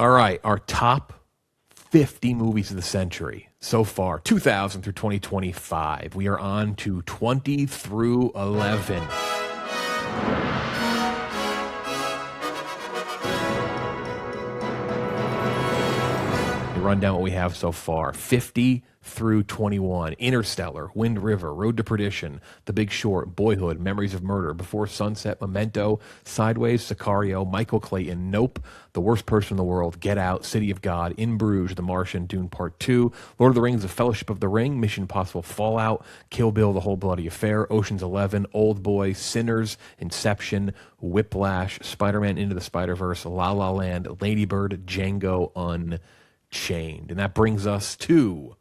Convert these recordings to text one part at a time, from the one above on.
All right, our top 50 movies of the century so far, 2000 through 2025. We are on to 20 through 11. Run down what we have so far. 50 through 21. Interstellar, Wind River, Road to Perdition, The Big Short, Boyhood, Memories of Murder, Before Sunset, Memento, Sideways, Sicario, Michael Clayton, Nope, The Worst Person in the World, Get Out, City of God, In Bruges, The Martian, Dune Part 2, Lord of the Rings, The Fellowship of the Ring, Mission Impossible, Fallout, Kill Bill, The Whole Bloody Affair, Ocean's 11, Old Boy, Sinners, Inception, Whiplash, Spider-Man Into the Spider-Verse, La La Land, Lady Bird, Django Unchained. And that brings us to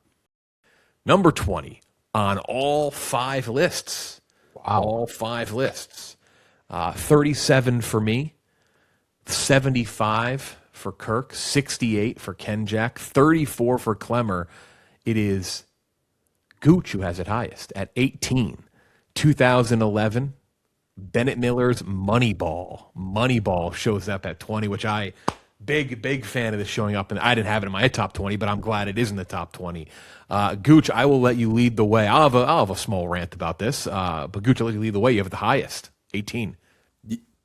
number 20 on all 5 lists. Wow. All 5 lists. 37 for me, 75 for Kirk, 68 for Kenjac, 34 for Klemmer. It is Gooch who has it highest at 18. 2011, Bennett Miller's Moneyball. Moneyball shows up at 20, which big fan of this showing up, and I didn't have it in my top 20, but I'm glad it is in the top 20. Gooch, I will let you lead the way. I'll have a small rant about this, but Gooch, I'll let you lead the way. You have the highest, 18.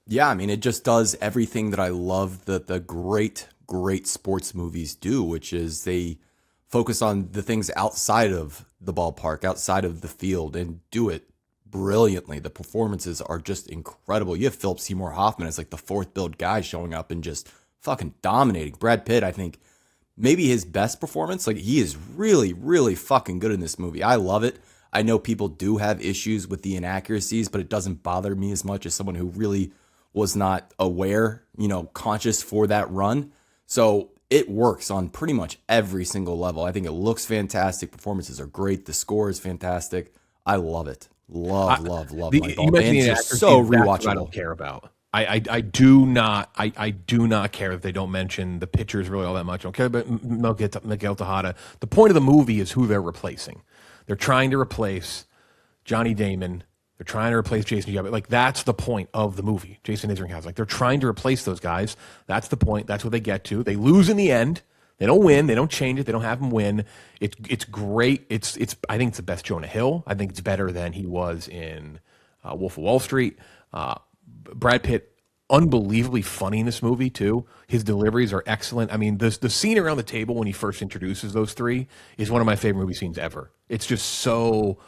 Yeah, I mean, it just does everything that I love that the great sports movies do, which is they focus on the things outside of the ballpark, outside of the field, and do it brilliantly. The performances are just incredible. You have Philip Seymour Hoffman as like the fourth build guy showing up and just fucking dominating. Brad Pitt, I think maybe his best performance. Like, he is really fucking good in this movie. I love it. I know people do have issues with the inaccuracies, but it doesn't bother me as much as someone who really was not aware, conscious for that run. So it works on pretty much every single level. I think it looks fantastic. Performances are great. The score is fantastic. I love it. Love Moneyball. And it's just so rewatchable. I don't care about. I do not care that they don't mention the pitchers really all that much. I don't care about Miguel Tejada. The point of the movie is who they're replacing. They're trying to replace Johnny Damon. They're trying to replace Jason Yabbott. Like, that's the point of the movie. Jason Isringhausen. Like, they're trying to replace those guys. That's the point. That's what they get to. They lose in the end. They don't win. They don't change it. They don't have him win. It's great. It's. I think it's the best Jonah Hill. I think it's better than he was in Wolf of Wall Street. Brad Pitt, unbelievably funny in this movie too. His deliveries are excellent. I mean, the scene around the table when he first introduces those three is one of my favorite movie scenes ever. It's just so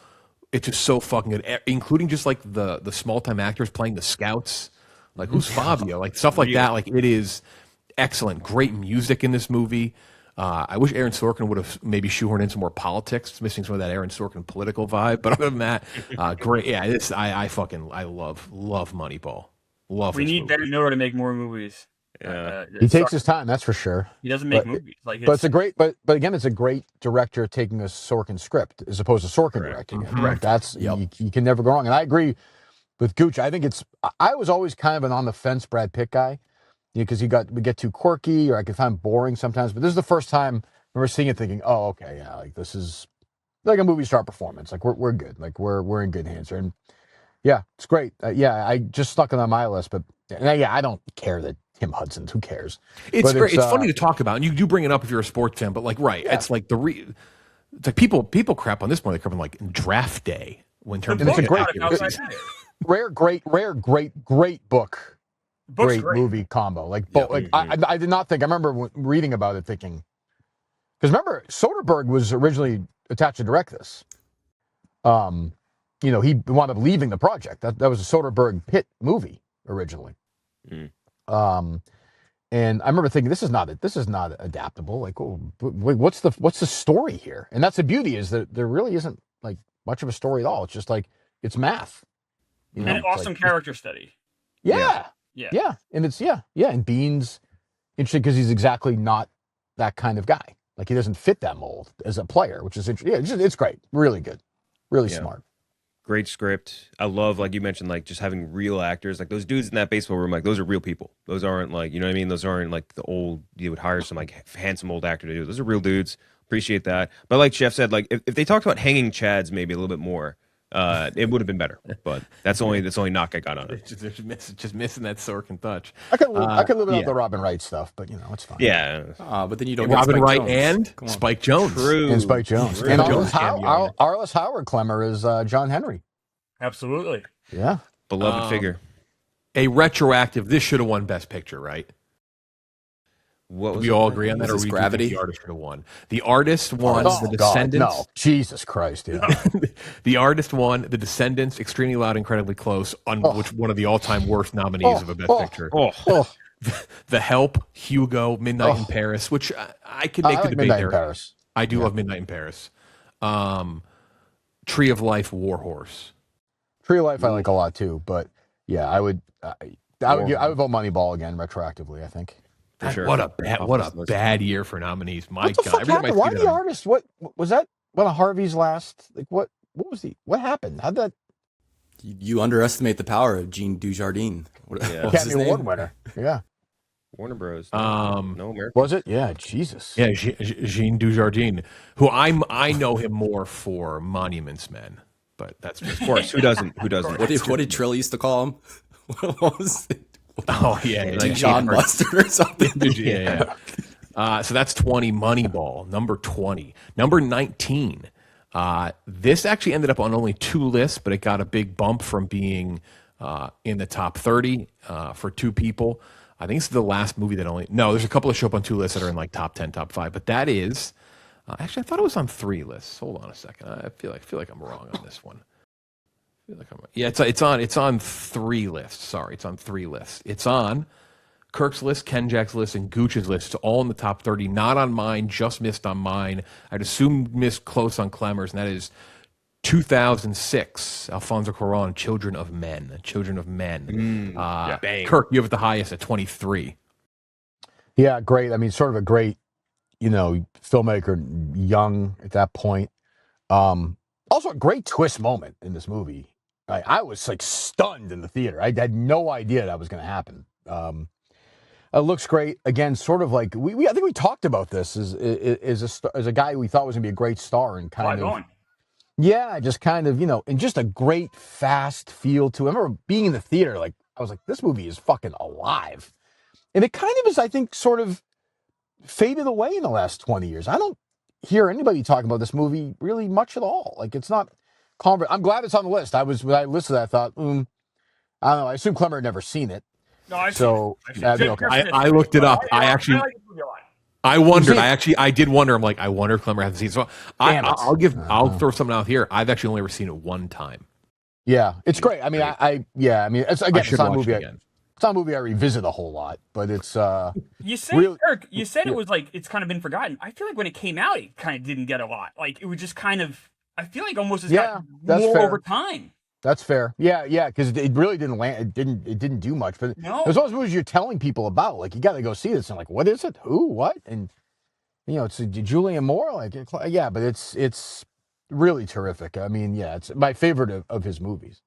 fucking good, including just like the small time actors playing the scouts. Like, who's Fabio? Like, stuff like that. Like, it is excellent. Great music in this movie. I wish Aaron Sorkin would have maybe shoehorned in some more politics. It's missing some of that Aaron Sorkin political vibe. But other than that, great. Yeah, I love Moneyball. We need that in order to make more movies. He takes his time, that's for sure. He doesn't make movies. But it's a great. But again, it's a great director taking a Sorkin script as opposed to Sorkin directing it. Right? That's you can never go wrong. And I agree with Gooch. I think I was always kind of an on the fence Brad Pitt guy, because we get too quirky, or I could find boring sometimes. But this is the first time I remember seeing it, thinking, oh, okay, yeah, like this is like a movie star performance. Like we're good. Like we're in good hands. And yeah, it's great. I just stuck it on my list, but I don't care that Tim Hudson's. Who cares? It's great. It's funny to talk about, and you do bring it up if you're a sports fan. But like, right? Yeah. It's like it's like people crap on this point. They crap on like Draft Day when terms. And it's a great book. Great movie combo. Like, I did not think. I remember reading about it, thinking, because remember Soderbergh was originally attached to direct this. He wound up leaving the project. That was a Soderbergh Pitt movie originally. And I remember thinking, this is not adaptable. Like, what's the story here? And that's the beauty, is that there really isn't like much of a story at all. It's just like it's math. And an awesome character study. Yeah. And it's and Bean's interesting because he's exactly not that kind of guy. Like, he doesn't fit that mold as a player, which is interesting. Yeah, it's great. Really good. Really smart. Great script. I love, like you mentioned, like just having real actors. Like those dudes in that baseball room, like those are real people. Those aren't like, you know what I mean? Those aren't like the old, you would hire some like handsome old actor to do. Those are real dudes. Appreciate that. But like Jeff said, like if they talked about hanging chads maybe a little bit more, It would have been better, but that's the only knock I got on it. Just missing that Sorkin touch. I could live without the Robin Wright stuff, but it's fine. Yeah, but then you don't get Robin Spike Wright Jones. and Spike Jones. True. And Spike Jones. True. And Jones Arliss Howard Klemmer is John Henry. Absolutely. Yeah. Beloved figure. A retroactive. This should have won Best Picture, right? What was we all agree on that, or Was we this do think Gravity? the artist should have won? The artist won. Oh, The God, Descendants. no. Jesus Christ, yeah. The artist won. The Descendants, Extremely Loud, Incredibly Close, which one of the all-time worst nominees of a Best Picture. Oh. The Help, Hugo, Midnight in Paris, which I could make I the like debate Midnight there. in Paris. I do love Midnight in Paris. Tree of Life, War Horse. Tree of Life I like a lot too, but yeah, I would vote Moneyball again retroactively, I think. For sure. What a bad year for nominees. My What the God. fuck Every time I happened? see Why that, the artist? What was that? One of Harvey's last? Like what was what happened? How'd that You underestimate the power of Jean Dujardin. What was his Academy Award name? winner? Yeah. Warner Bros. Um, no American. Was it? Yeah, Jesus. Yeah, Jean Dujardin, who I know him more for Monuments Men, but that's just Of course, who doesn't? Who doesn't? What did Trill used to call him? What was it? oh yeah, Like John Mustard or something? yeah. So that's 20. Moneyball, number 20, number 19. This actually ended up on only 2 lists, but it got a big bump from being in the top 30 for 2 people. I think it's the last movie that there's a couple that show up on 2 lists that are in like top 10, top 5, but that is actually I thought it was on 3 lists. Hold on a second. I feel like I'm wrong on this one. It's on 3 lists. Sorry, it's on 3 lists. It's on Kirk's list, Kenjac's list, and Gooch's list. It's all in the top 30. Not on mine. Just missed on mine. I'd assume missed close on Klemmer's, and that is 2006. Alfonso Cuarón, Children of Men. Kirk, you have it the highest at 23. Yeah, great. I mean, sort of a great, filmmaker, young at that point. Also, a great twist moment in this movie. I was like stunned in the theater. I had no idea that was going to happen. It looks great. Again, sort of like I think we talked about this as a guy we thought was going to be a great star and kind of. Yeah, just kind of, and just a great fast feel to it. I remember being in the theater, like I was like, this movie is fucking alive. And it kind of is, I think, sort of faded away in the last 20 years. I don't hear anybody talking about this movie really much at all. Like it's not I'm glad it's on the list. When I listened to that, I thought, I don't know. I assume Klemmer had never seen it. No, I've seen it. Okay. I looked it up. I like the movie a lot. I wondered. I did wonder. I'm like, I wonder if Klemmer hasn't seen it. So I'll throw something out here. I've actually only ever seen it one time. Yeah, it's great. I mean, it's not a movie. Again. It's not a movie I revisit a whole lot, but it's You said, Kirk, it was like it's kind of been forgotten. I feel like when it came out, it kind of didn't get a lot. Like it was just kind of. I feel like almost it's got more fair. over time. That's fair. Yeah, because it really didn't land. It didn't do much. But there's those movies you're telling people about. Like you got to go see this. And like, what is it? Who? What? And it's Julianne Moore. Like, but it's really terrific. I mean, it's my favorite of his movies.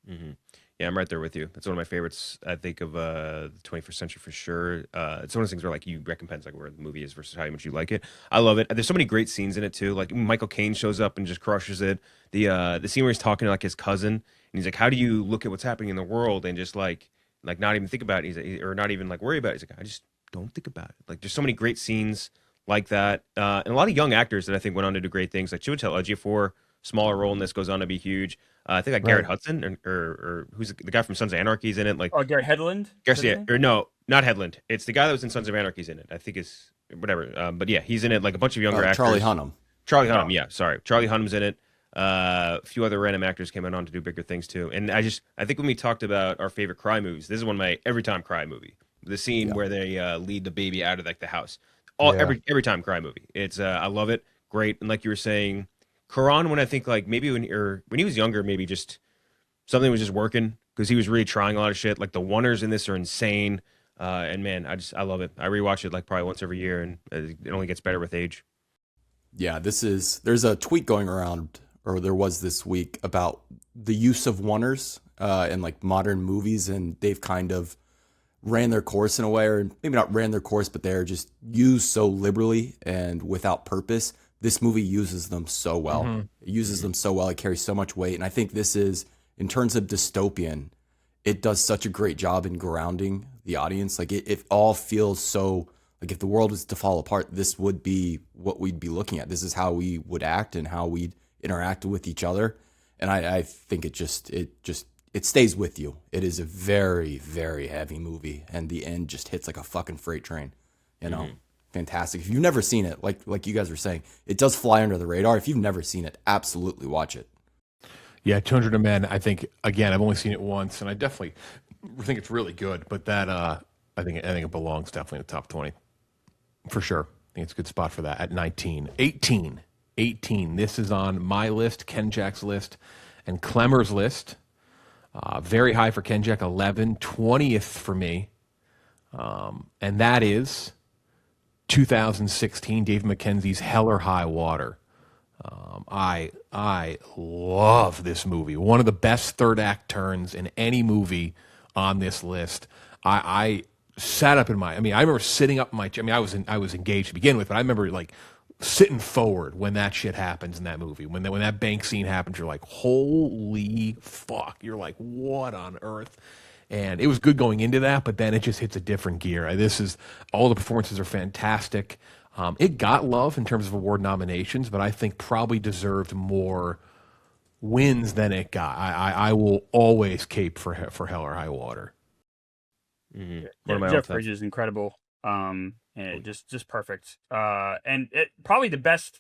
Mm-hmm. Yeah, I'm right there with you. It's one of my favorites. I think of the 21st century for sure. It's one of those things where like you recompense like where the movie is versus how much you like it. I love it. There's so many great scenes in it too. Like Michael Caine shows up and just crushes it. The scene where he's talking to like his cousin and he's like, "How do you look at what's happening in the world and just like not even think about it?" Or not even like worry about it. He's like, "I just don't think about it." Like there's so many great scenes like that, and a lot of young actors that I think went on to do great things. Like Chiwetel Ejiofor, smaller role in this, goes on to be huge. I think like Garrett Hudson or who's the guy from Sons of Anarchy is in it. Like Gary Hedlund. Garcia, or no, not Hedlund. It's the guy that was in Sons of Anarchy's in it. I think is whatever. But yeah, he's in it. Like a bunch of younger actors. Charlie Hunnam. Yeah, sorry, Charlie Hunnam's in it. A few other random actors came on to do bigger things too. And I think when we talked about our favorite cry movies, this is one of my every time cry movie. The scene where they lead the baby out of like the house. Every time cry movie. It's I love it. Great. And like you were saying, Cuarón, when I think like maybe when he was younger, maybe just something was just working because he was really trying a lot of shit. Like the wonders in this are insane. And man, I love it. I rewatch it like probably once every year, and it only gets better with age. Yeah, there's a tweet going around, or there was this week, about the use of wonders in like modern movies, and they've kind of ran their course in a way, or maybe not ran their course, but they're just used so liberally and without purpose this movie uses them so well. It uses them so well. It carries so much weight. And I think this is, in terms of dystopian, it does such a great job in grounding the audience. Like it all feels so, like if the world was to fall apart, this would be what we'd be looking at. This is how we would act and how we'd interact with each other. And I think it stays with you. It is a very, very heavy movie, and the end just hits like a fucking freight train. You know, fantastic. If you've never seen it, like you guys were saying, it does fly under the radar. If you've never seen it, absolutely watch it. Yeah, 200 Men. I think again, I've only seen it once, and I definitely think it's really good. But that I think it belongs definitely in the top 20 for sure. I think it's a good spot for that at 19, 18. This is on my list, Kenjac's list, and Klemmer's list. Very high for Kenjac, 11, 20th for me. And that is 2016, Dave Mackenzie's Hell or High Water. I love this movie. One of the best third act turns in any movie on this list. I sat up I remember sitting up in my chair. I was engaged to begin with, but I remember like sitting forward when that shit happens in that movie. When that bank scene happens, you're like, holy fuck. You're like, what on earth? And it was good going into that, but then it just hits a different gear. All the performances are fantastic. It got love in terms of award nominations, but I think probably deserved more wins than it got. I will always cape for Hell or High Water. Yeah, Jeff Bridges is incredible. And just perfect. And it probably the best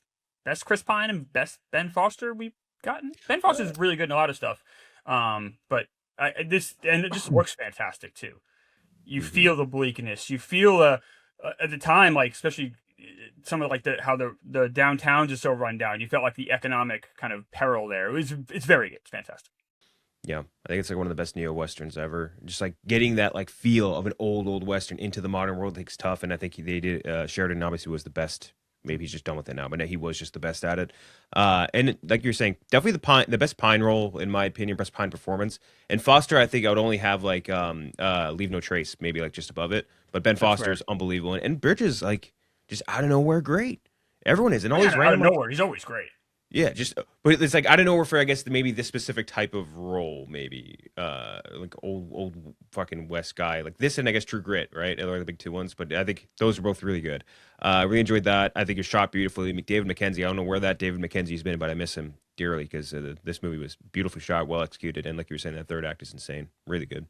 Chris Pine and best Ben Foster we've gotten. Ben Foster is really good in a lot of stuff. But it just works fantastic too. You feel the bleakness. You feel at the time, like especially some of like how the downtowns is so run down. You felt like the economic kind of peril there. It's very good. It's fantastic. Yeah, I think it's like one of the best neo-westerns ever. Just like getting that like feel of an old western into the modern world takes tough, and I think they did. Sheridan obviously was the best. Maybe he's just done with it now, but no, he was just the best at it. And like you're saying, definitely the best Pine role in my opinion, best Pine performance. And Foster, I think I would only have like Leave No Trace, maybe like just above it. But Ben Foster's unbelievable, and Bridges like just out of nowhere great. Everyone is, and always out of nowhere. He's always great. Yeah, but it's like I don't know for I guess maybe this specific type of role, maybe like old fucking West guy like this, and I guess True Grit, right? Those are the big two ones, but I think those are both really good. I really enjoyed that. I think it was shot beautifully. David Mackenzie, I don't know where that David Mackenzie's been, but I miss him dearly because this movie was beautifully shot, well executed, and like you were saying, that third act is insane, really good.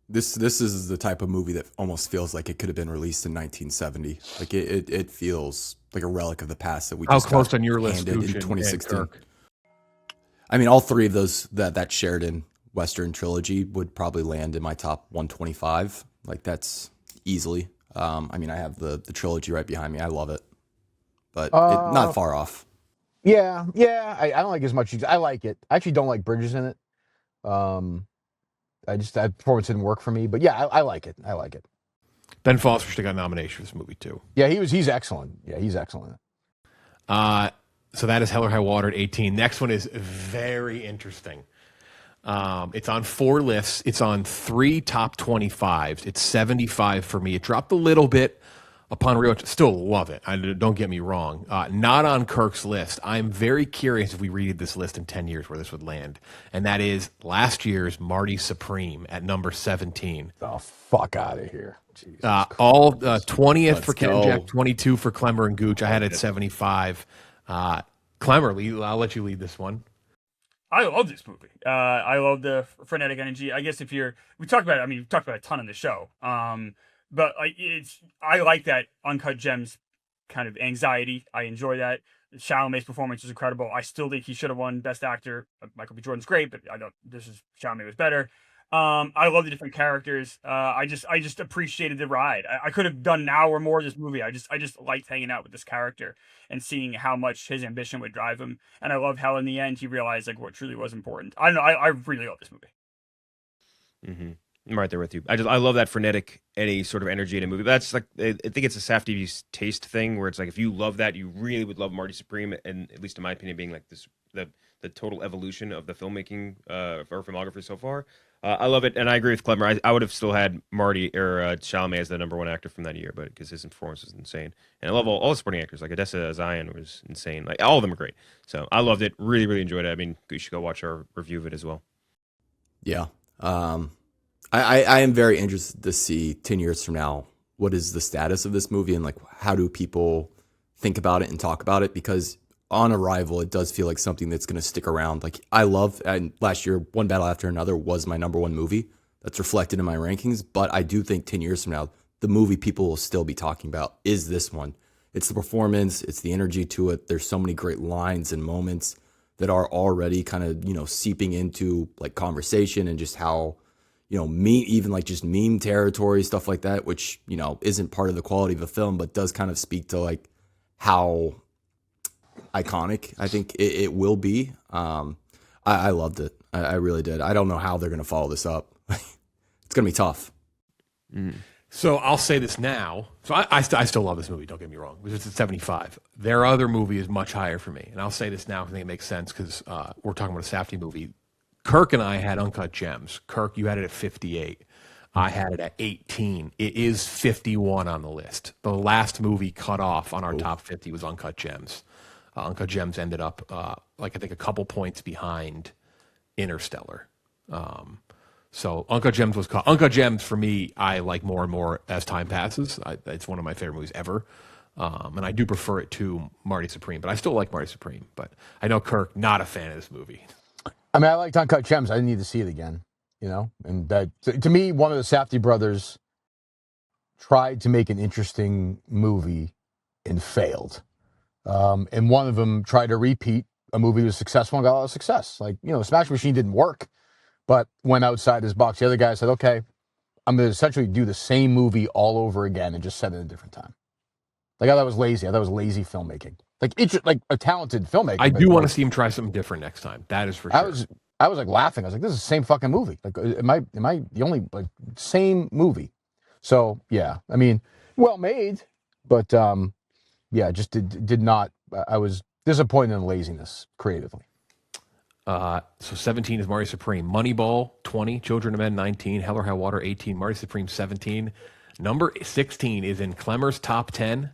This is the type of movie that almost feels like it could have been released in 1970. Like it feels like a relic of the past that we just close on your list, in Gooch 2016. and Kirk? I mean, all three of those that Sheridan Western trilogy would probably land in my top 125. Like that's easily. I mean, I have the trilogy right behind me. I love it, but not far off. Yeah. I don't like as much. I like it. I actually don't like Bridges in it. That performance didn't work for me, but yeah, I like it. Ben Foster should have got a nomination for this movie too. Yeah, he's excellent. Yeah, he's excellent. So that is Hell or High Water at 18. Next one is very interesting. It's on 4 lists. It's on 3 top 25s. It's 75 for me. It dropped a little bit upon rewatch. Still love it. Don't get me wrong. Not on Kirk's list. I'm very curious if we read this list in 10 years where this would land. And that is last year's Marty Supreme at number 17. Oh, fuck out of here. 20th for Kenjac, 22 for Klemmer and Gooch. I had it at 75. Klemmer, I'll let you lead this one. I love this movie. I love the frenetic energy. I guess we talked about it. I mean, we've talked about it a ton on the show. But I like that uncut gems kind of anxiety. I enjoy that. Chalamet's performance is incredible. I still think he should have won Best Actor. Michael B. Jordan's great, but Chalamet was better. I love the different characters. I just appreciated the ride. I could have done an hour more of this movie. I just liked hanging out with this character and seeing how much his ambition would drive him. And I love how in the end he realized like what truly was important. I don't know. I really love this movie. Mm-hmm. I'm right there with you. I love that frenetic, any sort of energy in a movie. But that's like, I think it's a Safdie's taste thing where it's like, if you love that, you really would love Marty Supreme. And at least in my opinion, being like the total evolution of the filmmaking, or filmography so far. I love it, and I agree with Klemmer. I would have still had Marty or Chalamet as the #1 actor from that year, but because his performance was insane, and I love all the supporting actors. Like Odessa Zion was insane. Like all of them are great. So I loved it. Really, really enjoyed it. I mean, you should go watch our review of it as well. Yeah. I am very interested to see 10 years from now what is the status of this movie and like how do people think about it and talk about it, because on arrival it does feel like something that's going to stick around. Like I love, and last year One Battle After Another was my #1 movie. That's reflected in my rankings, but I do think 10 years from now the movie people will still be talking about is this one. It's the performance, it's the energy to it. There's so many great lines and moments that are already kind of, seeping into like conversation and just how, even like just meme territory, stuff like that, which, isn't part of the quality of the film, but does kind of speak to like how iconic I think it will be. I loved it. I really did. I don't know how they're going to follow this up. It's going to be tough. So I'll say this now. So I still love this movie, don't get me wrong. It's at 75. Their other movie is much higher for me. And I'll say this now because I think it makes sense because we're talking about a Safdie movie. Kirk and I had Uncut Gems. Kirk, you had it at 58. I had it at 18. It is 51 on the list. The last movie cut off on our top 50 was Uncut Gems. Uncut Gems ended up, I think, a couple points behind Interstellar. So Uncut Gems was caught. Uncut Gems, for me, I like more and more as time passes. It's one of my favorite movies ever. And I do prefer it to Marty Supreme, but I still like Marty Supreme. But I know Kirk, not a fan of this movie. I mean, I liked Uncut Gems. I didn't need to see it again, And that, to me, one of the Safdie brothers tried to make an interesting movie and failed. And one of them tried to repeat a movie that was successful and got a lot of success. Like, Smash Machine didn't work, but went outside his box. The other guy said, okay, I'm going to essentially do the same movie all over again and just set it at a different time. Like, I thought it was lazy. I thought it was lazy filmmaking. Like a talented filmmaker. I do want to see him try something different next time. That is for sure. I was like laughing. I was like, this is the same fucking movie. Like, am I the only, like, same movie? So, yeah, I mean, well made, but, yeah, just did not, I was disappointed in laziness creatively. So 17 is Marty Supreme. Moneyball, 20. Children of Men, 19. Hell or High Water, 18. Marty Supreme, 17. Number 16 is in Klemmer's top 10.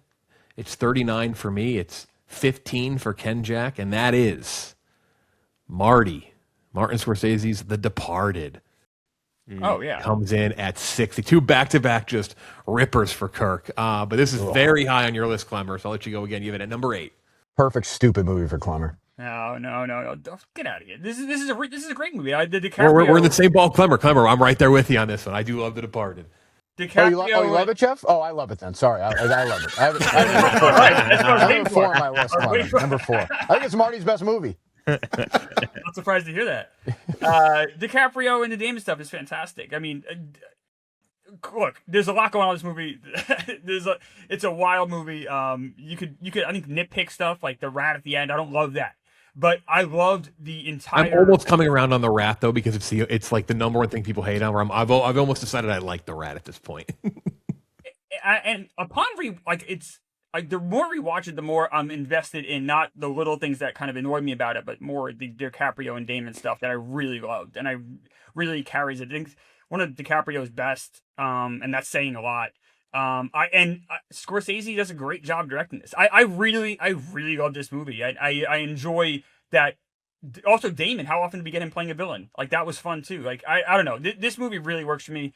It's 39 for me. It's 15 for Kenjac, and that is Martin Scorsese's The Departed. Oh, yeah. Comes in at 62. Back-to-back just rippers for Kirk. But this is very high on your list, Klemmer, so I'll let you go again. You have it at number 8. Perfect stupid movie for Klemmer. No. Get out of here. This is a great movie. I did DiCaprio. We're in the same ball, Klemmer. I'm right there with you on this one. I do love The Departed. DiCaprio, you love it, Jeff? Oh, I love it then. Sorry, I love it. I have 4 on my list. Number 4. I think it's Marty's best movie. Not surprised to hear that. DiCaprio and the Damon stuff is fantastic. I mean, look, there's a lot going on in this movie. It's a wild movie. You could I think nitpick stuff like the rat at the end. I don't love that. But I loved the entire. I'm almost coming around on the rat though, because it's like the number one thing people hate on. Where I've almost decided I like the rat at this point. And upon it's like the more I rewatch it, the more I'm invested in not the little things that kind of annoyed me about it, but more the DiCaprio and Damon stuff that I really loved, and I really carries it. I think one of DiCaprio's best, and that's saying a lot. Scorsese does a great job directing this. I really love this movie. I enjoy that. Also, Damon, how often do we get him playing a villain? Like, that was fun too. Like, I don't know. This movie really works for me.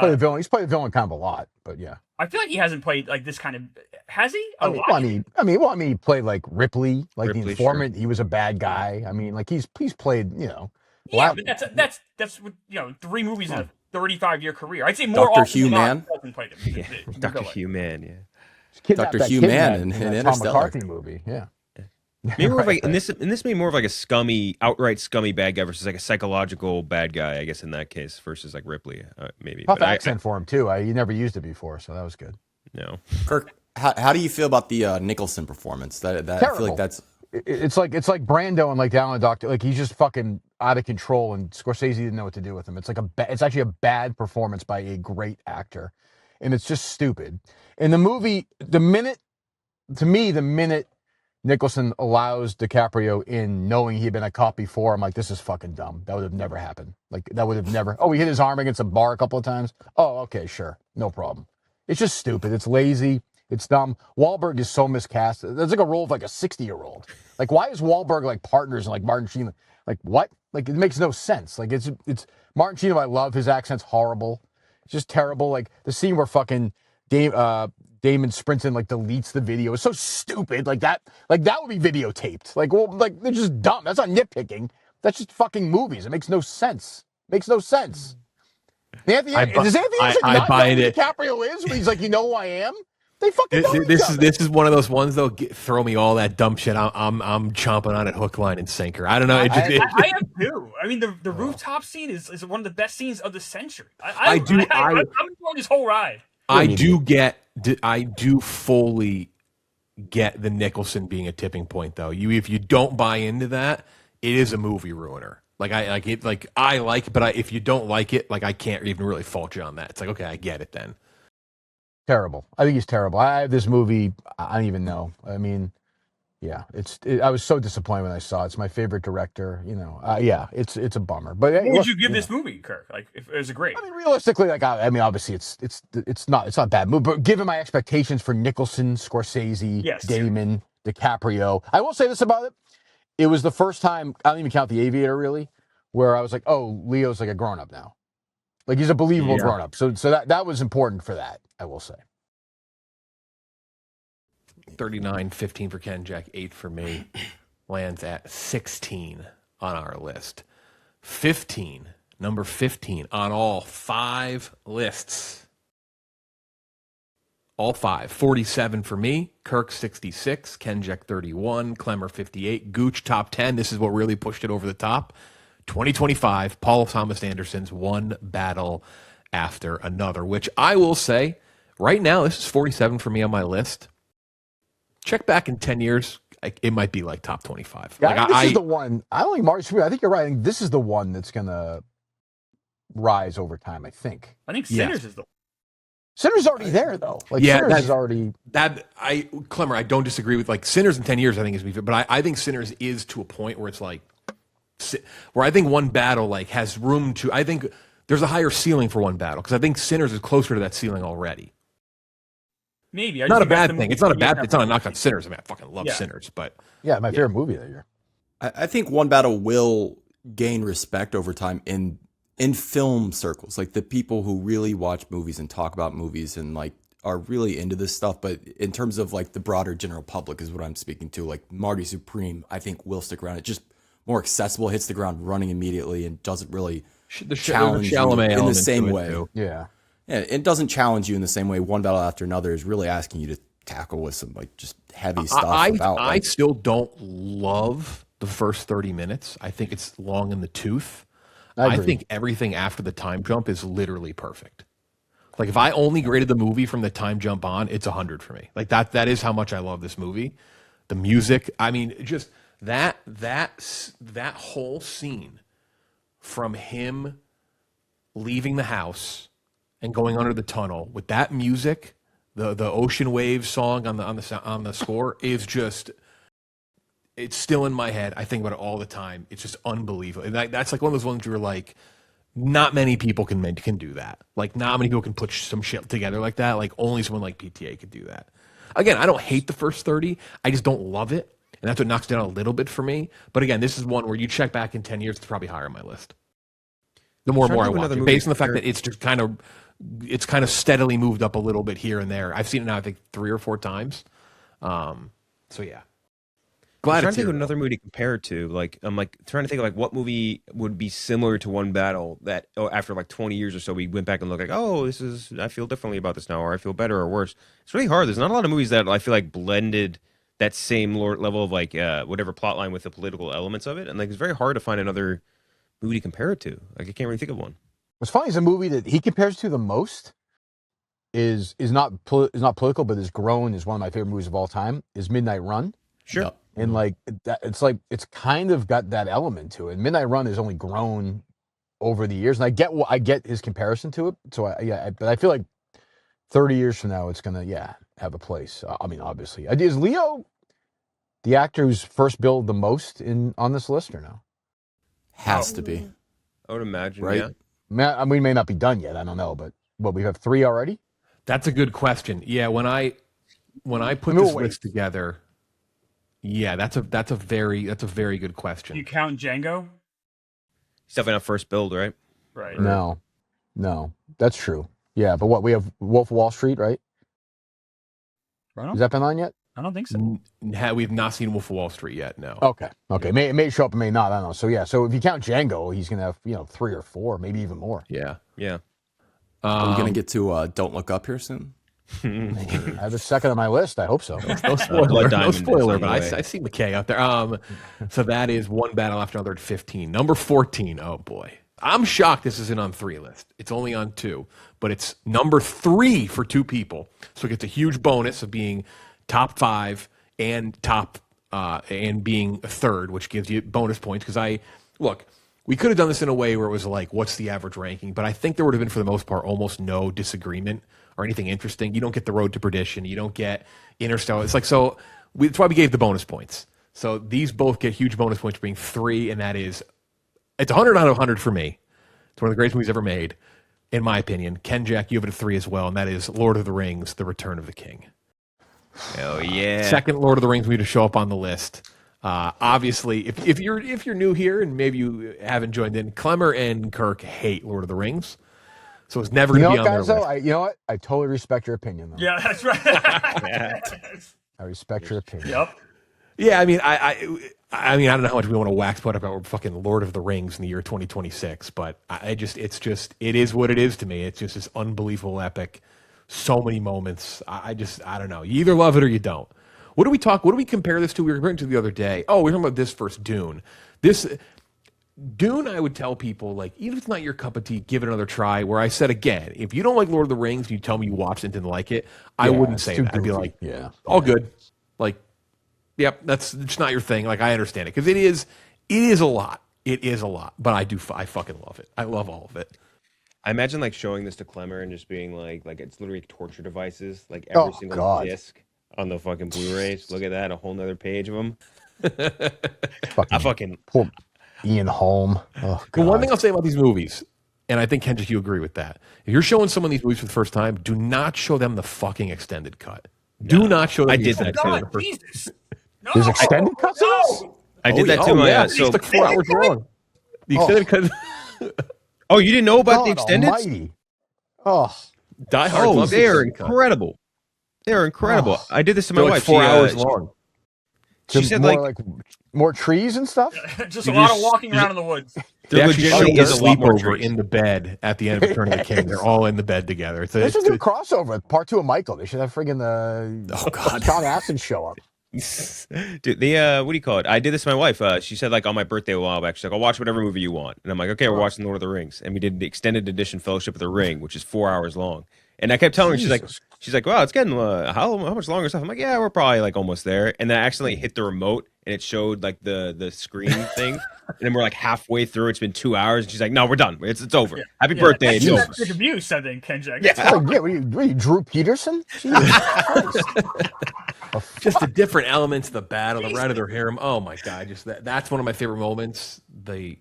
He's played a villain kind of a lot, but yeah. I feel like he hasn't played like this kind of. Has he? He played like Ripley, the informant. Sure. He was a bad guy. I mean, like he's played, Yeah, but that's 3 movies in a 35-year career. I'd say more Dr. often Hugh than not, Mann? he hasn't played him. Yeah, Dr. Hugh Mann, yeah. Kidnapped Dr. Hugh Mann in that Tom Interstellar. McCarthy movie, yeah. Maybe more of like, and this made more of like a outright scummy bad guy versus like a psychological bad guy, I guess, in that case, versus like Ripley, maybe. Tough accent for him too. You never used it before, so that was good. No. Kirk, how do you feel about the Nicholson performance? That I feel like that's it's like Brando and like Down the Doctor. Like he's just fucking out of control, and Scorsese didn't know what to do with him. It's like it's actually a bad performance by a great actor, and it's just stupid. In the movie, the minute Nicholson allows DiCaprio in knowing he had been a cop before. I'm like, this is fucking dumb. That would have never happened. Like, that would have never. Oh, he hit his arm against a bar a couple of times. Oh, okay, sure. No problem. It's just stupid. It's lazy. It's dumb. Wahlberg is so miscast. That's like a role of like a 60-year-old. Like, why is Wahlberg like partners and like Martin Sheen? Like, what? Like, it makes no sense. Like, it's Martin Sheen, I love. His accent's horrible. It's just terrible. Like, the scene where fucking Damon sprints in, like, deletes the video. It's so stupid. Like that would be videotaped. Like, well, like, they're just dumb. That's not nitpicking. That's just fucking movies. It makes no sense. Makes no sense. Does Anthony not know who DiCaprio is when he's like, you know who I am? They fucking know this is one of those ones though. Throw me all that dumb shit. I'm chomping on it, hook, line, and sinker. I don't know. I am too. I mean, the rooftop scene is one of the best scenes of the century. I'm enjoying this whole ride. I do fully get the Nicholson being a tipping point though. If you don't buy into that, it is a movie ruiner. Like I like it. Like I like it, but if you don't like it, like I can't even really fault you on that. It's like, okay, I get it then. Terrible. I think he's terrible. I have this movie. I don't even know. I mean, yeah, I was so disappointed when I saw it. It's my favorite director. You know, yeah, it's a bummer. But what would you give this movie, Kirk? Like, if it was a great. I mean, realistically, like, I mean, obviously, it's not a bad movie. But given my expectations for Nicholson, Scorsese, yes, Damon, DiCaprio, I will say this about it: it was the first time, I don't even count The Aviator really, where I was like, oh, Leo's like a grown up now. Like, he's a believable grown up. So that was important for that, I will say. 39-15 for Kenjac, 8 for me. Lands at 16 on our list. 15, number 15 on all 5 lists. All 5. 47 for me. Kirk 66. Kenjac 31. Klemmer 58. Gooch top 10. This is what really pushed it over the top. 2025, Paul Thomas Anderson's One Battle After Another, which I will say, right now, this is 47 for me on my list. Check back in 10 years, it might be like top 25. Yeah, like this is the one. I don't think Marty Supreme. I think you're right. I think this is the one that's going to rise over time, I think. I think Sinners is the one. Sinners already there, though. Like, Sinners is already... Klemmer, I don't disagree with, like, Sinners in 10 years, I think is... But I think Sinners is to a point where it's like... Where I think One Battle like has room to. I think there's a higher ceiling for One Battle because I think Sinners is closer to that ceiling already. Maybe not a bad thing. It's not a bad. It's not a knock on Sinners. I mean, I fucking love Sinners, but my favorite movie that year. I think One Battle will gain respect over time in film circles, like the people who really watch movies and talk about movies and like are really into this stuff. But in terms of like the broader general public is what I'm speaking to. Like Marty Supreme, I think will stick around. It just more accessible, hits the ground running immediately, and doesn't really challenge you in the same way. Yeah, it doesn't challenge you in the same way. One Battle After Another is really asking you to tackle with some like just heavy stuff. I still don't love the first 30 minutes. I think it's long in the tooth. I think everything after the time jump is literally perfect. Like if I only graded the movie from the time jump on, it's 100 for me. Like that is how much I love this movie. The music, I mean, just that whole scene from him leaving the house and going under the tunnel with that music, the Ocean Waves song on the score is just, it's still in my head. I think about it all the time. It's just unbelievable. And that's like one of those ones where you're like, not many people can do that. Like not many people can put some shit together like that. Like only someone like PTA could do that. Again, I don't hate the first 30. I just don't love it. And that's what knocks down a little bit for me. But again, this is one where you check back in 10 years, it's probably higher on my list. The more and more I watch it, based on the fact that it's just kind of steadily moved up a little bit here and there. I've seen it now, I think 3 or 4 times. So yeah. Glad I'm trying to think of another movie to compare it to. Like I'm like trying to think of like what movie would be similar to One Battle that after like 20 years or so we went back and looked like, oh, I feel differently about this now, or I feel better or worse. It's really hard. There's not a lot of movies that I feel like blended that same level of like whatever plot line with the political elements of it, and like it's very hard to find another movie to compare it to. Like I can't really think of one. What's funny is a movie that he compares to the most is not political, but has grown is one of my favorite movies of all time. Is Midnight Run. Sure. Yep. And like that, it's kind of got that element to it. Midnight Run has only grown over the years, and I get his comparison to it. So but I feel like 30 years from now, it's gonna have a place. I mean, obviously, is Leo the actor who's first billed the most on this list or no? Has to be. I would imagine, Right? yeah. We may not be done yet. I don't know, but we have 3 already. That's a good question. Yeah, when I put this list together, yeah, that's a very good question. You count Django? He's definitely not first build, right? Right. No, that's true. Yeah, but we have Wolf of Wall Street, right? Has that been on yet? I don't think so. We've not seen Wolf of Wall Street yet. No. Okay. It may show up, it may not. I don't know. So yeah, so if you count Django, he's gonna have 3 or 4, maybe even more. Yeah. Are we gonna get to Don't Look Up here soon? I have a second on my list. I hope so. No spoiler, but I see McKay out there. So that is One Battle After Another at 15. Number 14. Oh boy, I'm shocked this isn't on 3 list. It's only on 2, but it's number 3 for 2 people. So it gets a huge bonus of being top 5 and and being a third, which gives you bonus points. Because we could have done this in a way where it was like, what's the average ranking? But I think there would have been, for the most part, almost no disagreement or anything interesting. You don't get The Road to Perdition. You don't get Interstellar. It's like, that's why we gave the bonus points. So these both get huge bonus points for being 3, and it's 100 out of 100 for me. It's one of the greatest movies ever made, in my opinion. Kenjac, you have it a 3 as well, and that is Lord of the Rings, The Return of the King. Hell yeah. Second Lord of the Rings movie to show up on the list. Obviously, if you're new here and maybe you haven't joined in, Klemmer and Kirk hate Lord of the Rings, so it's never going to be on their list. You know what? I totally respect your opinion, though. Yeah, that's right. I respect your opinion. Yep. Yeah, I mean, I don't know how much we want to wax poet about fucking Lord of the Rings in the year 2026, but it is what it is to me. It's just this unbelievable epic. So many moments. I don't know. You either love it or you don't. What do we compare this to? We were comparing to the other day. Oh, we're talking about this versus Dune. Dune, I would tell people, like, even if it's not your cup of tea, give it another try. Where I said, again, if you don't like Lord of the Rings and you tell me you watched it and didn't like it, I wouldn't say that. I'd be like, all good. Like, yep, that's just not your thing. Like, I understand it. Because it is a lot. It is a lot. But I fucking love it. I love all of it. I imagine like showing this to Klemmer and just being like it's literally torture devices, like every single disc on the fucking Blu-rays. Look at that, a whole nother page of them. Poor Ian Holm. Oh, God. The one thing I'll say about these movies, and I think Kenjac, you agree with that. If you're showing someone these movies for the first time, do not show them the fucking extended cut. Do not show them. I did that too. Jesus. No. There's extended cuts. I did that too. It's like 4 hours long. The extended cut. Oh, you didn't know about the extended? Almighty. Oh, Die Hard. They are incredible. They are incredible. Oh. I did this to my wife. 4 hours long. She said like more trees and stuff. Just a lot of walking around in the woods. They actually show legitimately a is a lot more sleepover trees. in the bed at the end of Return of the King. They're all in the bed together. They should do a crossover. Part 2 of Michael. They should have friggin' Sean Astin show up. Dude, what do you call it? I did this to my wife. She said like on my birthday a while back, she's like, I'll watch whatever movie you want. And I'm like, okay, we're watching Lord of the Rings. And we did the extended edition Fellowship of the Ring, which is 4 hours long. And I kept telling her, she's like, wow, it's getting how much longer stuff? I'm like, yeah, we're probably like almost there. And then I accidentally hit the remote and it showed like the screen thing. And then we're like halfway through. It's been 2 hours. And she's like, no, we're done. It's over. Yeah. Happy birthday. It's over. That's abuse, I think, Kenjac. Yeah. What are you, Drew Peterson? Jesus Christ. Just the different elements of the battle, the red of their hair. Oh my God! Just that's one of my favorite moments. When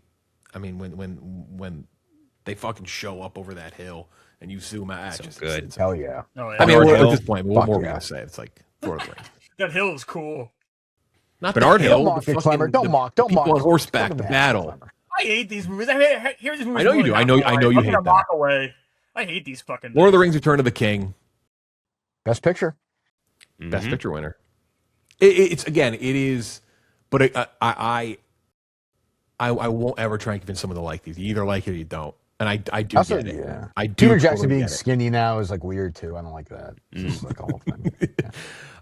they fucking show up over that hill and you zoom out. So just good. Hell yeah. Oh, yeah. I mean, Bernard at this point, what more are we yeah. gonna say? It's like Lord of the Rings. That hill is cool. Not Bernard the Hill. hill. Don't mock it, Klemmer. Don't mock. Don't people mock. on horseback. The Don't battle. Klemmer. I hate these movies. I hear these movies. I know you do. I know you hate them. Walk away. I hate these fucking. Lord of the Rings: Return of the King. Best picture. Best picture winner. It is, but I won't ever try and convince someone to like these. You either like it or you don't, and I do get it. Yeah. I do. Peter Jackson totally being get it. skinny now is like weird too. I don't like that. It's just like a whole thing.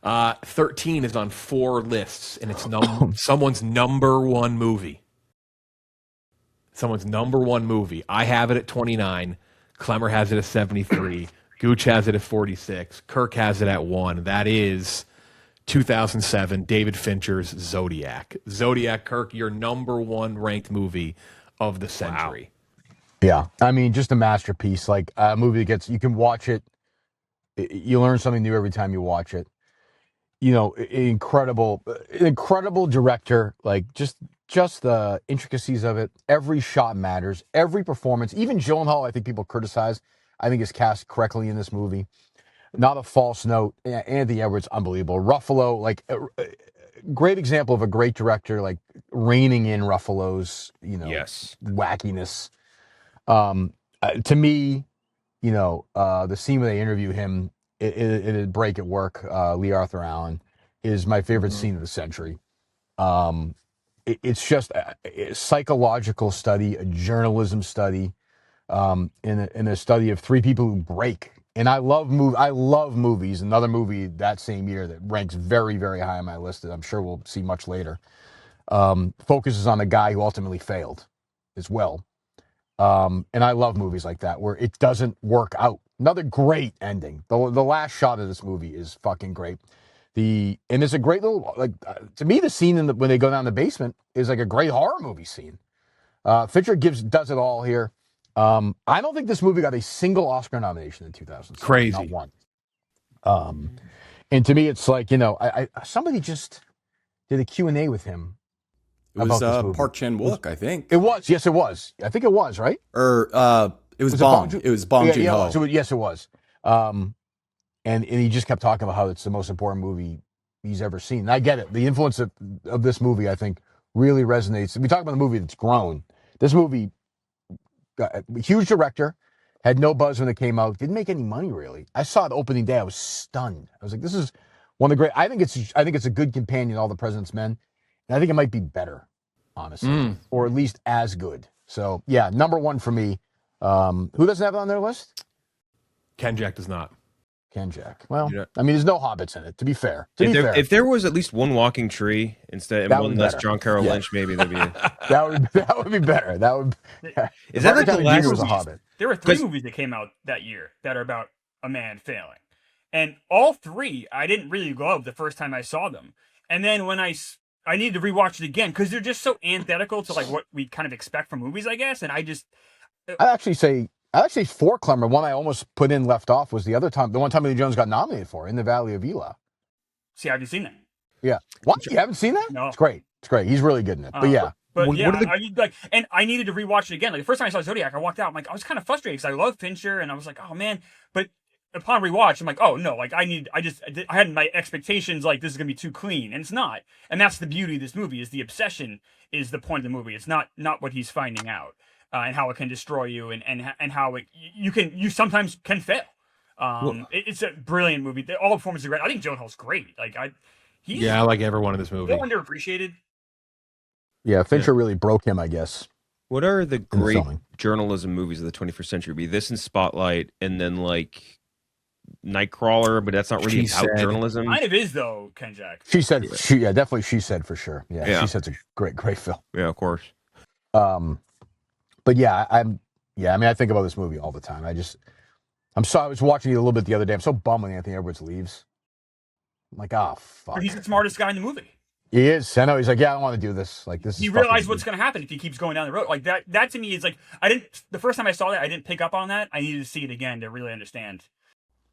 Yeah. 13 is on 4 lists, and it's someone's number one movie. Someone's number one movie. I have it at 29. Klemmer has it at 73. Gooch has it at 46. Kirk has it at 1. That is 2007, David Fincher's Zodiac. Zodiac, Kirk, your number one ranked movie of the century. Yeah, I mean, just a masterpiece. Like a movie that you can watch it. You learn something new every time you watch it. incredible director. Like just the intricacies of it. Every shot matters. Every performance. Even Gyllenhaal, I think people criticize. I think is cast correctly in this movie. Not a false note. Anthony Edwards, unbelievable. Ruffalo, like great example of a great director, like reining in Ruffalo's, Yes. wackiness. To me, the scene where they interview him in Break at Work, Lee Arthur Allen, is my favorite scene of the century. It's just a psychological study, a journalism study, in a study of three people who break. And I love movies. Another movie that same year that ranks very, very high on my list that I'm sure we'll see much later, focuses on the guy who ultimately failed as well. And I love movies like that where it doesn't work out. Another great ending. The last shot of this movie is fucking great. And it's a great little, to me, the scene when they go down the basement is like a great horror movie scene. Fincher does it all here. I don't think this movie got a single Oscar nomination in 2006. Crazy. Not one. And to me, it's like, somebody just did a Q&A with him. It was Park Chan-wook, I think. It was. Yes, it was. I think it was, right? Or it was Bong. It was Bong Joon-ho. Yes, it was. And he just kept talking about how it's the most important movie he's ever seen. And I get it. The influence of this movie, I think, really resonates. We talk about a movie that's grown. This movie, a huge director, had no buzz when it came out. Didn't make any money, really. I saw it opening day. I was stunned. I was like, this is one of the great. I think it's a good companion to All the President's Men. And I think it might be better, honestly, or at least as good. So, yeah, number one for me. Who doesn't have it on their list? Kenjac does not. Kenjac. Well, I mean, there's no hobbits in it, to be fair. If there was at least one walking tree instead and one less John Carroll Lynch, maybe that'd be that would be better. That would. Is that like the last was a hobbit? There were 3 movies that came out that year that are about a man failing, and all 3 I didn't really love the first time I saw them, and then when I need to rewatch it again because they're just so antithetical to like what we kind of expect from movies, I guess. And I actually say for Klemmer, one I almost put in left off was the one Tommy Lee Jones got nominated for, In the Valley of Elah. See, I haven't seen that. Yeah. What? You haven't seen that? No. It's great. He's really good in it. But yeah. But and I needed to rewatch it again. Like the first time I saw Zodiac, I walked out. I was kind of frustrated because I love Fincher, and I was like, oh man. But upon rewatch, I'm like, oh no, like I had my expectations like this is gonna be too clean, and it's not. And that's the beauty of this movie is the obsession is the point of the movie. It's not what he's finding out. And how it can destroy you, and how you sometimes can fail. It's a brilliant movie. All the performances are great. I think Gyllenhaal's great. I like everyone in this movie. So underappreciated. Yeah, Fincher really broke him, I guess. What are the great journalism movies of the 21st century? Be this in Spotlight, and then like Nightcrawler, but that's not really about journalism. Kind of is though, Kenjac. She said, definitely. She said for sure. Yeah, She said's a great film. Yeah, of course. But yeah, I mean, I think about this movie all the time. I was watching it a little bit the other day. I'm so bummed when Anthony Edwards leaves. I'm like, oh, fuck. But he's the smartest guy in the movie. He is. I know. He's like, yeah, I don't want to do this. Like, this is. You realize what's going to happen if he keeps going down the road. Like that to me is like, the first time I saw that, I didn't pick up on that. I needed to see it again to really understand.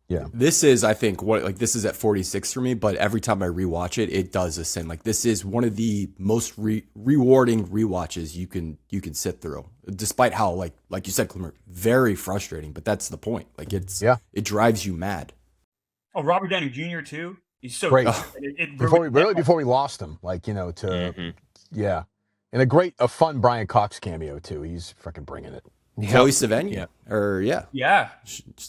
Yeah. This is, I think, this is at 46 for me, but every time I rewatch it, it does ascend. Like this is one of the most rewarding rewatches you can sit through, despite how like you said, Klemmer, very frustrating. But that's the point. Like it drives you mad. Oh, Robert Downey Jr. too. He's so great. Before we lost him, and a fun Brian Cox cameo too. He's freaking bringing it. Chloe Sevigny,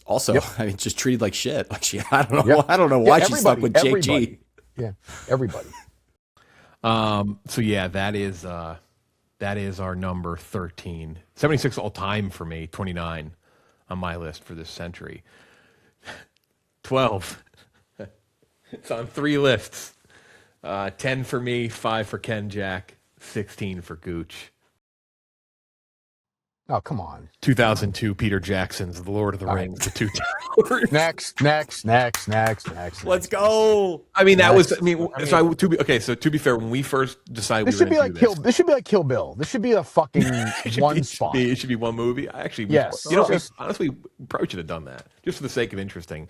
also, I mean, just treated like shit. Like I don't know why she stuck with Jake G. Yeah, everybody. So yeah, that is our number 13. 76 all time for me. 29 on my list for this century. 12. It's on 3 lists. 10 for me, 5 for Kenjac, 16 for Gooch. Oh, come on. 2002 Peter Jackson's The Lord of the Rings, The Two Towers. Next. Let's go. I mean, to be fair, when we first decided this should be like Kill Bill. This should be a fucking spot. It should be one movie. Yes. Honestly, we probably should have done that just for the sake of interesting.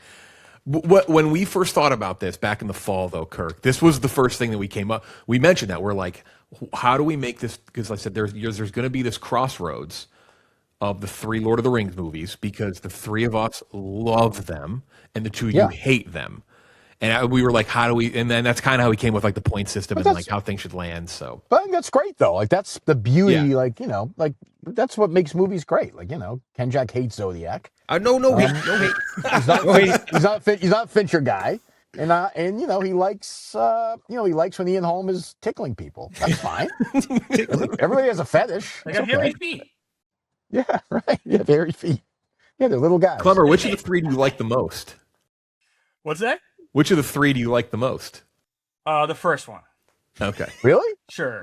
When we first thought about this back in the fall, though, Kirk, this was the first thing that we came up. We mentioned that we're like, how do we make this? Because I said there's going to be this crossroads of the 3 Lord of the Rings movies because the 3 of us love them and the 2 of you hate them. And we were like, how do we? And then that's kind of how we came with like the point system and like how things should land. So, but I think that's great though. Like that's the beauty. Like like that's what makes movies great. Like Kenjac hates Zodiac. No hate. He's not a Fincher guy, and he likes he likes when Ian Holm is tickling people. That's fine. Everybody has a fetish. They got hairy feet. Yeah, right. Yeah, hairy feet. Yeah, they're little guys. Klemmer, which of the 3 do you like the most? What's that? Which of the 3 do you like the most? The first one. Okay. Really? Sure.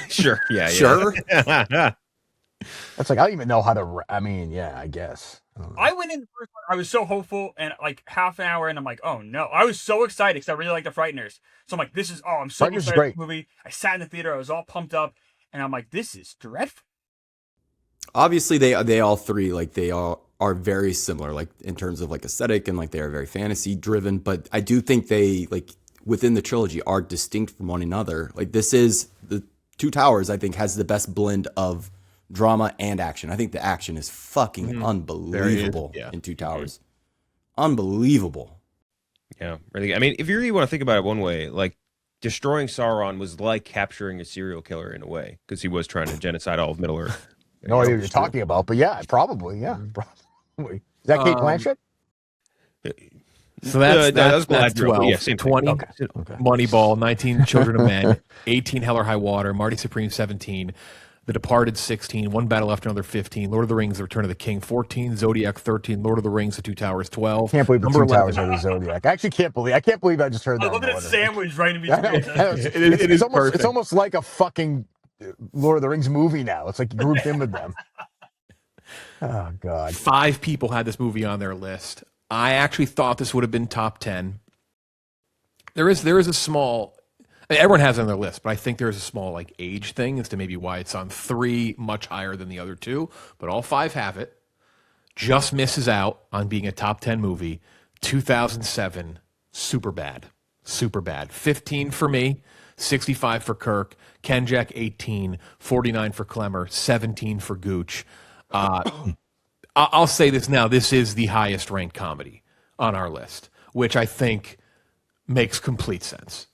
Sure. Yeah. Sure. That's like I don't even know how to. I mean, yeah, I guess. I went in the first one. I was so hopeful, and like half an hour, and I'm like, oh no! I was so excited because I really like the Frighteners. So I'm like, this is I'm so Frighteners is excited great. for the movie. I sat in the theater. I was all pumped up, and I'm like, this is dreadful. Obviously, they all 3 like they all are very similar, like in terms of like aesthetic and like they are very fantasy driven. But I do think they like within the trilogy are distinct from one another. Like this is the Two Towers. I think has the best blend of drama and action. I think the action is fucking unbelievable in Two Towers. Unbelievable. Yeah, really. I mean, if you really want to think about it one way, like destroying Sauron was like capturing a serial killer in a way because he was trying to genocide all of Middle Earth. No idea what you're talking about, but yeah, probably. Is that Kate Blanchett? So that's 12. Yeah, same 20, okay. Moneyball, 19 Children of Men, 18 Hell or High Water, Marty Supreme, 17, The Departed, 16, One Battle After Another, 15, Lord of the Rings, The Return of the King, 14, Zodiac, 13, Lord of the Rings, The Two Towers, 12. Can't believe the Two Towers are the Zodiac. I actually can't believe I just heard that. I love that sandwich right in between. It is perfect. It's almost like a fucking Lord of the Rings movie now. It's like you grouped in with them. Oh God! 5 people had this movie on their list. I actually thought this would have been top 10. There is a small. Everyone has it on their list, but I think there is a small like age thing as to maybe why it's on 3 much higher than the other 2. But all 5 have it. Just misses out on being a top 10 movie. 2007, Superbad. 15 for me, 65 for Kirk, Kenjac 18, 49 for Klemmer, 17 for Gooch. I'll say this now. This is the highest ranked comedy on our list, which I think makes complete sense.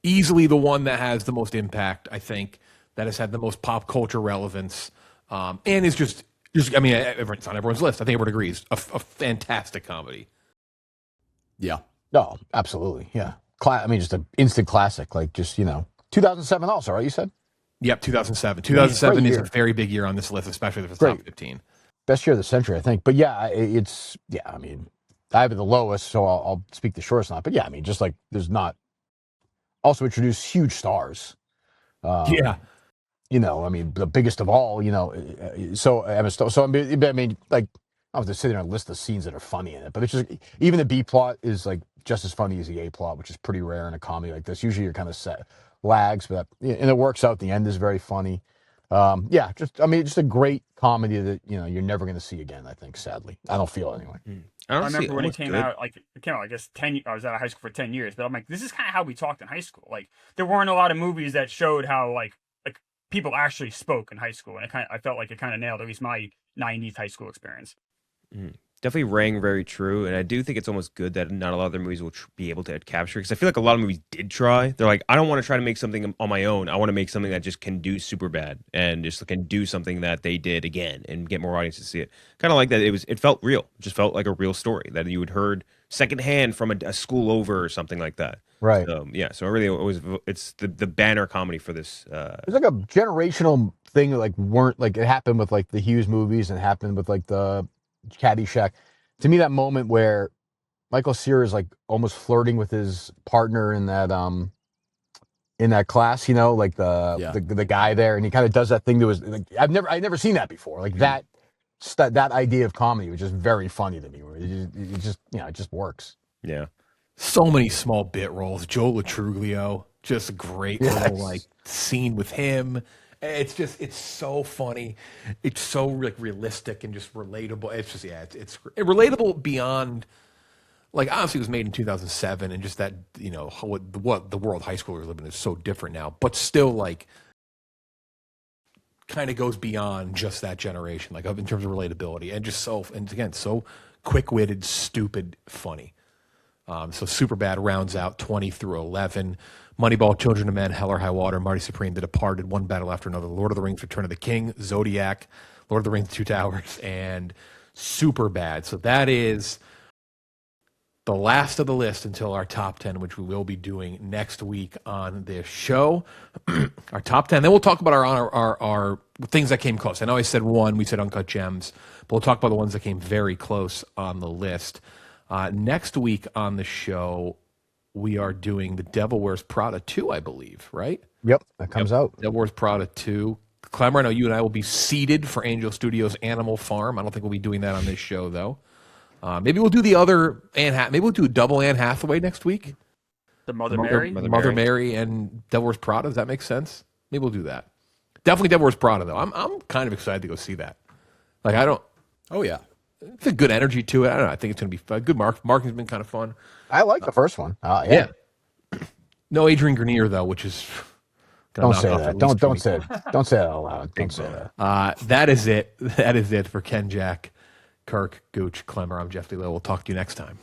Easily the one that has the most impact, I think, that has had the most pop culture relevance, and is just I mean, it's on everyone's list. I think everyone agrees. A fantastic comedy. Yeah. No, absolutely. Yeah. I mean, just an instant classic. Like, just, 2007 also, right? You said? Yep, 2007. 2007 is a very big year on this list, especially if it's top 15. Best year of the century, I think. But yeah, I mean, I have it the lowest, so I'll speak the shortest not. But yeah, I mean, just like there's not. Also introduced huge stars. Yeah. I mean, the biggest of all, so I mean, like, I was just sitting there and list the scenes that are funny in it, but it's just, even the B plot is like just as funny as the A plot, which is pretty rare in a comedy like this. Usually you're kind of set lags, but, and it works out. The end is very funny. Just a great comedy that, you're never going to see again, I think, sadly. I don't feel it anyway. I remember when it came out, I guess, 10, I was out of high school for 10 years, but I'm like, this is kind of how we talked in high school. Like, there weren't a lot of movies that showed how, like people actually spoke in high school. And I felt like it kind of nailed at least my 90s high school experience. Definitely rang very true, and I do think it's almost good that not a lot of their movies will be able to capture, because I feel like a lot of movies did try. They're like, I don't want to try to make something on my own. I want to make something that just can do Superbad and just can do something that they did again and get more audiences to see it. Kind of like that. It felt real. It just felt like a real story that you had heard secondhand from a school over or something like that. Right. So it's the banner comedy for this. It's like a generational thing. Like it happened with like the Hughes movies and it happened with like the Caddyshack. To me, that moment where Michael Cera is like almost flirting with his partner in that class, like the guy there, and he kind of does that thing that was like I've never seen that before. Like that idea of comedy was just very funny to me. Where it just works. Yeah. So many small bit roles. Joe Latruglio, just a great little like scene with him. It's so funny. It's so like realistic and just relatable. It's just it's relatable beyond like obviously it was made in 2007, and just that what the world high schoolers live in is so different now, but still like kind of goes beyond just that generation, like in terms of relatability, and just so quick-witted, stupid, funny. So Superbad rounds out 20 through 11. Moneyball, Children of Men, Hell or High Water, Marty Supreme, The Departed, One Battle After Another, Lord of the Rings, Return of the King, Zodiac, Lord of the Rings, Two Towers, and Superbad. So that is the last of the list until our top 10, which we will be doing next week on this show. Our top 10. Then we'll talk about our things that came close. I know I said one, we said Uncut Gems, but we'll talk about the ones that came very close on the list. Next week on the show, we are doing The Devil Wears Prada 2, I believe, right? Yep, that comes out. Devil Wears Prada 2. Klemmer, I know you and I will be seated for Angel Studios' Animal Farm. I don't think we'll be doing that on this show, though. Maybe we'll do the other maybe we'll do a double Anne Hathaway next week. The Mother Mary? Mother Mary and Devil Wears Prada. Does that make sense? Maybe we'll do that. Definitely Devil Wears Prada, though. I'm kind of excited to go see that. Like, I don't... Oh, yeah. It's a good energy to it. I don't know. I think it's going to be fun. Good marketing's been kind of fun. I like the first one. Yeah. No Adrian Grenier, though, which is... Don't say that. Don't say it. Don't say that out loud. Don't say that. That is it. That is it for Kenjac, Kirk, Gooch, Klemmer. I'm Jeff Lee. We'll talk to you next time.